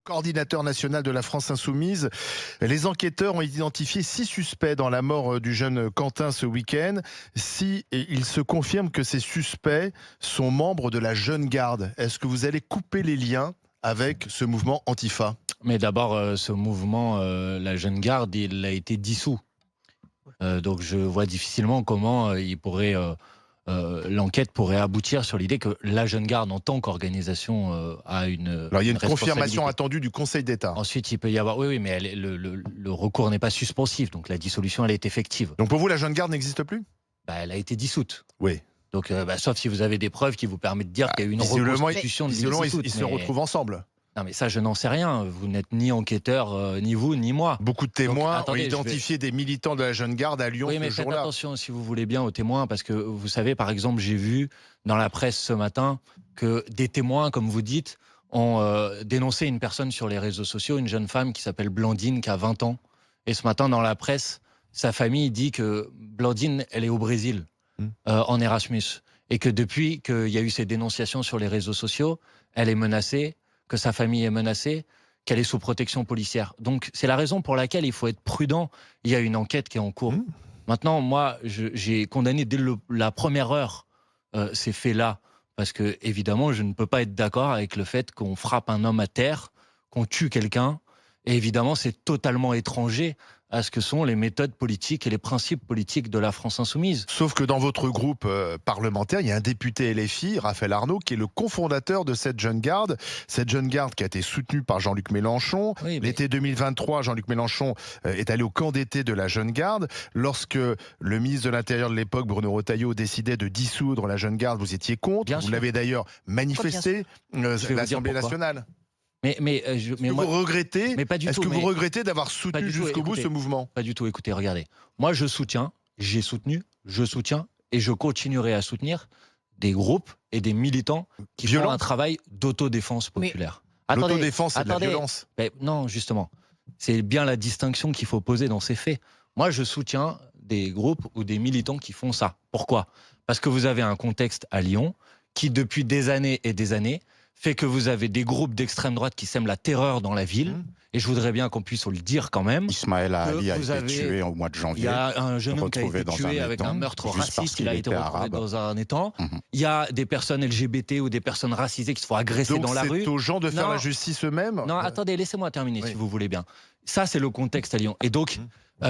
Coordinateur national de la France Insoumise, les enquêteurs ont identifié 6 suspects dans la mort du jeune Quentin ce week-end. Il se confirme que ces suspects sont membres de la Jeune Garde. Est-ce que vous allez couper les liens avec ce mouvement Antifa? Mais d'abord, ce mouvement, la Jeune Garde, il a été dissous. Donc je vois difficilement comment l'enquête pourrait aboutir sur l'idée que la Jeune Garde, en tant qu'organisation, a une. Alors il y a une confirmation attendue du Conseil d'État. Ensuite, il peut y avoir. Oui, mais le recours n'est pas suspensif, donc la dissolution, elle est effective. Donc pour vous, la Jeune Garde n'existe plus? Elle a été dissoute. Oui. Donc, sauf si vous avez des preuves qui vous permettent de dire qu'il y a eu une reconstitution de l'illicite. Ils se retrouvent ensemble. Non, mais ça, je n'en sais rien. Vous n'êtes ni enquêteur, ni vous, ni moi. Beaucoup de témoins ont identifié des militants de la Jeune Garde à Lyon ce jour-là. Oui, mais faites attention, si vous voulez bien, aux témoins, parce que vous savez, par exemple, j'ai vu dans la presse ce matin que des témoins, comme vous dites, ont dénoncé une personne sur les réseaux sociaux, une jeune femme qui s'appelle Blandine, qui a 20 ans. Et ce matin, dans la presse, sa famille dit que Blandine, elle est au Brésil, en Erasmus. Et que depuis qu'il y a eu ces dénonciations sur les réseaux sociaux, elle est menacée, que sa famille est menacée, qu'elle est sous protection policière. Donc c'est la raison pour laquelle il faut être prudent. Il y a une enquête qui est en cours. Maintenant, moi, j'ai condamné dès la première heure ces faits-là, parce que évidemment, je ne peux pas être d'accord avec le fait qu'on frappe un homme à terre, qu'on tue quelqu'un. Et évidemment, c'est totalement étranger à ce que sont les méthodes politiques et les principes politiques de la France Insoumise. Sauf que dans votre groupe parlementaire, il y a un député LFI, Raphaël Arnaud, qui est le cofondateur de cette Jeune Garde. Cette Jeune Garde qui a été soutenue par Jean-Luc Mélenchon. Oui, L'été 2023, Jean-Luc Mélenchon est allé au camp d'été de la Jeune Garde. Lorsque le ministre de l'Intérieur de l'époque, Bruno Retailleau, décidait de dissoudre la Jeune Garde, vous étiez contre. Vous l'avez d'ailleurs manifesté à l'Assemblée nationale. Vous regrettez Est-ce que vous regrettez d'avoir soutenu jusqu'au bout ce mouvement? Pas du tout. Écoutez, regardez. Moi, je soutiens, j'ai soutenu, je soutiens et je continuerai à soutenir des groupes et des militants qui font un travail d'autodéfense populaire. L'autodéfense, c'est de la violence. Non, justement. C'est bien la distinction qu'il faut poser dans ces faits. Moi, je soutiens des groupes ou des militants qui font ça. Pourquoi? Parce que vous avez un contexte à Lyon qui, depuis des années et des années, fait que vous avez des groupes d'extrême droite qui sèment la terreur dans la ville. Et je voudrais bien qu'on puisse le dire quand même. Ismaël Ali a été tué au mois de janvier. Il y a un jeune homme qui a été tué avec un meurtre raciste. Il a été retrouvé dans un étang. Il y a des personnes LGBT ou des personnes racisées qui se font agresser dans la rue. Donc c'est aux gens de faire la justice eux-mêmes? Non, attendez, laissez-moi terminer si vous voulez bien. Ça, c'est le contexte à Lyon. Et donc,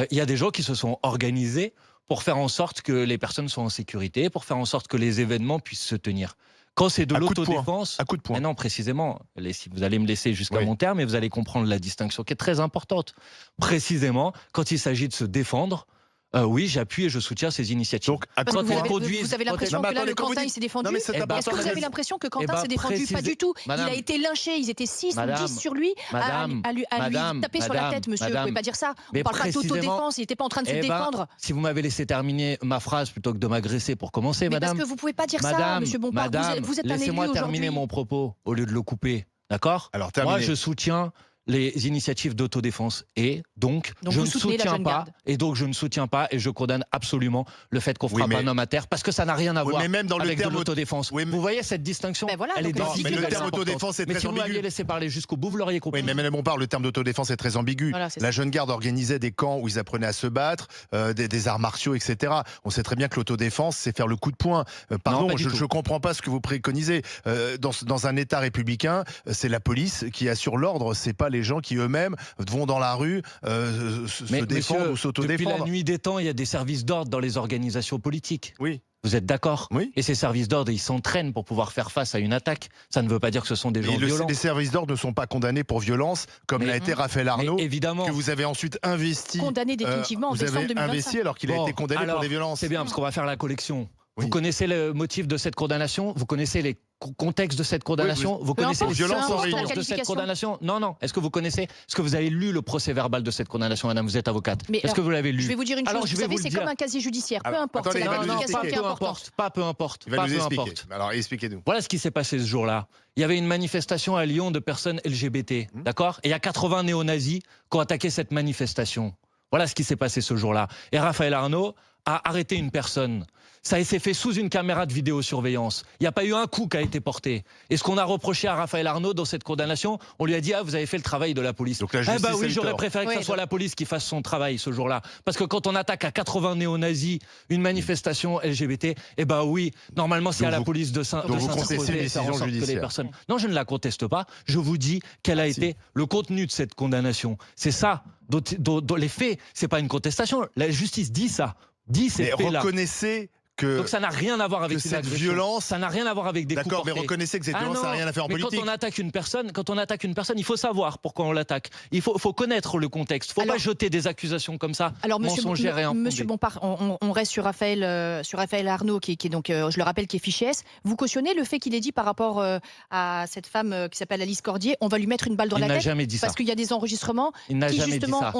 il y a des gens qui se sont organisés pour faire en sorte que les personnes soient en sécurité, pour faire en sorte que les événements puissent se tenir. Quand c'est de l'autodéfense, à coup de poing. Non, précisément, si vous allez me laisser jusqu'à mon terme, et vous allez comprendre la distinction qui est très importante. Précisément, quand il s'agit de se défendre, oui, j'appuie et je soutiens ces initiatives. Donc, vous avez l'impression que là, le Quentin, il s'est défendu. Est-ce que vous avez l'impression que Quentin s'est défendu? Pas du tout. Il a été lynché, ils étaient 6 ou 10 sur lui, à lui taper sur la tête, monsieur. Vous ne pouvez pas dire ça. On ne parle pas d'autodéfense, il n'était pas en train de se défendre. Si vous m'avez laissé terminer ma phrase plutôt que de m'agresser pour commencer, madame. Parce que vous ne pouvez pas dire ça, monsieur Bompard. Vous êtes un élu aujourd'hui. Laissez-moi terminer mon propos au lieu de le couper. D'accord? Moi, je soutiens les initiatives d'autodéfense et donc je ne soutiens pas et je condamne absolument le fait qu'on frappe un homme à terre parce que ça n'a rien à voir avec de l'autodéfense. Vous voyez cette distinction? Elle est mais le terme autodéfense est très ambigu. Mais si vous m'aviez laissé parler jusqu'au bout, vous l'auriez compris. Oui, mais Madame Bompard, le terme d'autodéfense est très ambigu. La Jeune Garde organisait des camps où ils apprenaient à se battre, des arts martiaux, etc. On sait très bien que l'autodéfense, c'est faire le coup de poing. Pardon, je ne comprends pas ce que vous préconisez. Dans un État républicain, c'est la police qui assure l'ordre, c'est pas les gens qui eux-mêmes vont dans la rue se défendre ou s'autodéfendre. Depuis la nuit des temps, il y a des services d'ordre dans les organisations politiques. Oui. Vous êtes d'accord? Oui. Et ces services d'ordre, ils s'entraînent pour pouvoir faire face à une attaque. Ça ne veut pas dire que ce sont des gens violents. Les services d'ordre ne sont pas condamnés pour violence, comme l'a été Raphaël Arnaud, que vous avez ensuite investi. Condamné définitivement en décembre 2025. Investi alors qu'il a été condamné pour des violences. C'est bien, parce qu'on va faire la collection. Vous connaissez le motif de cette condamnation? Vous connaissez les contextes de cette condamnation? Vous connaissez les circonstances de cette condamnation? Non. Est-ce que vous connaissez? Est-ce que vous avez lu le procès verbal de cette condamnation, madame? Vous êtes avocate. Est-ce que vous l'avez lu? Je vais vous dire une chose. Vous savez, c'est comme un casier judiciaire. Peu importe. C'est la qualification qui est importante. Pas peu importe. Alors, expliquez-nous. Voilà ce qui s'est passé ce jour-là. Il y avait une manifestation à Lyon de personnes LGBT. D'accord? Et il y a 80 néo-nazis qui ont attaqué cette manifestation. Voilà ce qui s'est passé ce jour-là. Et Raphaël Arnaud a arrêté une personne Ça s'est fait sous une caméra de vidéosurveillance. Il n'y a pas eu un coup qui a été porté. Et ce qu'on a reproché à Raphaël Arnaud dans cette condamnation, on lui a dit, ah, vous avez fait le travail de la police. Donc la justice, oui, j'aurais préféré que ce soit la police qui fasse son travail ce jour-là. Parce que quand on attaque à 80 néo-nazis une manifestation LGBT, oui, normalement c'est à la police de s'imposer et faire en sorte que les personnes... Non, je ne la conteste pas. Je vous dis quel a été le contenu de cette condamnation. C'est ça, dont les faits, c'est pas une contestation. La justice dit ça. Dit ces faits-là. Reconnaissez que... Donc ça n'a rien à voir avec cette violence. Ça n'a rien à voir avec des coups portés. D'accord, mais reconnaissez que cette violence n'a rien à faire en politique. Quand on attaque une personne, il faut savoir pourquoi on l'attaque. Il faut connaître le contexte. Il ne faut pas jeter des accusations comme ça, mensongères et infondées. Monsieur Bompard, on reste sur Raphaël Arnaud, qui est donc, je le rappelle, qui est fiché S. Vous cautionnez le fait qu'il ait dit par rapport à cette femme qui s'appelle Alice Cordier, on va lui mettre une balle dans la tête? Il n'a jamais dit ça. Parce qu'il y a des enregistrements qui justement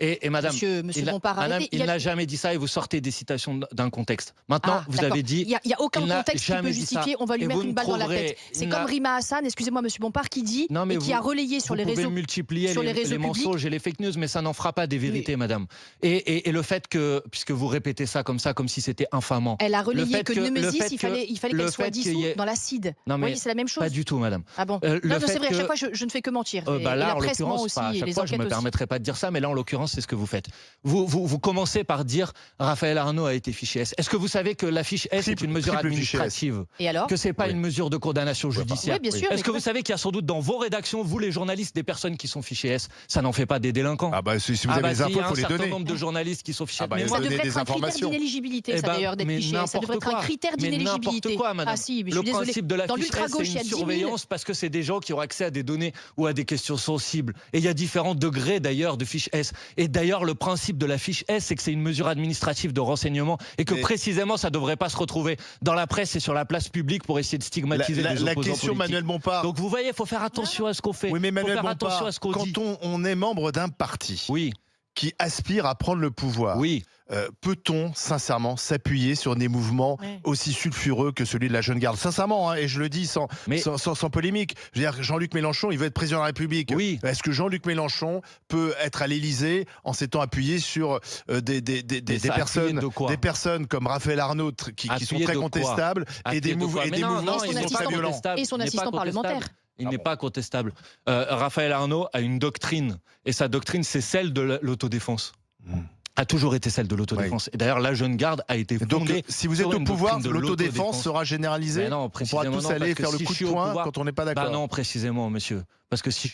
Et madame, Monsieur Bompard, il n'a jamais dit ça et vous sortez des citations d'un contexte. Maintenant, vous avez dit... Il n'y a aucun contexte qui peut justifier, on va lui mettre une balle dans la tête. C'est comme Rima Hassan, excusez-moi Monsieur Bompard, qui dit, et qui a relayé sur les réseaux... Vous pouvez multiplier les mensonges et les fake news, mais ça n'en fera pas des vérités, madame. Et le fait que, puisque vous répétez ça comme si c'était infamant... Elle a relayé que Nemesis, il fallait qu'elle soit dissoute dans l'acide. Oui, c'est la même chose. Pas du tout, madame. Ah bon? Non, c'est vrai, à chaque fois, je ne fais que mentir. Là, en l'occurrence, à chaque fois, je ne me permettrai pas de dire ça, mais là, en l'occurrence, c'est ce que vous faites. Vous commencez par dire Raphaël Arnaud a été fiché S. Est-ce que vous savez que la fiche S est une mesure administrative? Et alors? Que ce n'est pas une mesure de condamnation judiciaire? Oui, bien sûr. Est-ce que vous savez qu'il y a sans doute dans vos rédactions, vous les journalistes, des personnes qui sont fichées S? Ça n'en fait pas des délinquants. Ah bah si vous avez les infos, il faut les donner. Il y a un certain nombre de journalistes qui sont fichés. Ça devrait être un critère d'inéligibilité, ça d'ailleurs, d'être fiché S. Ça devrait être un critère d'inéligibilité. N'importe quoi, madame. Ah si, mais je le suis désolée. principe de la fiche S, c'est une surveillance parce que c'est des gens qui ont accès à des données ou à des questions sensibles. Et il y a différents degrés d'ailleurs de fiche S. Et d'ailleurs, le principe de la fiche S, c'est que c'est une mesure administrative de renseignement et que précisément ça ne devrait pas se retrouver dans la presse et sur la place publique pour essayer de stigmatiser les opposants politiques. La question, Manuel Bompard. Donc vous voyez, il faut faire attention à ce qu'on fait. Oui, mais Manuel Bompard, attention à ce qu'on dit. Quand on est membre d'un parti qui aspire à prendre le pouvoir, peut-on sincèrement s'appuyer sur des mouvements aussi sulfureux que celui de la Jeune Garde? Sincèrement, et je le dis sans polémique. Je veux dire, Jean-Luc Mélenchon, il veut être président de la République. Est-ce que Jean-Luc Mélenchon peut être à l'Élysée en s'étant appuyé sur des personnes comme Raphaël Arnaud qui sont très contestables et des mouvements qui sont très violents? Et son assistant parlementaire. Il n'est pas contestable. Raphaël Arnaud a une doctrine, et sa doctrine, c'est celle de l'autodéfense. A toujours été celle de l'autodéfense. Et d'ailleurs, la Jeune Garde a été fondée. Donc, si vous êtes au pouvoir, l'autodéfense sera généralisée? Non, on pourra tous aller faire le coup de poing quand on n'est pas d'accord? Non, précisément, monsieur. Parce que si je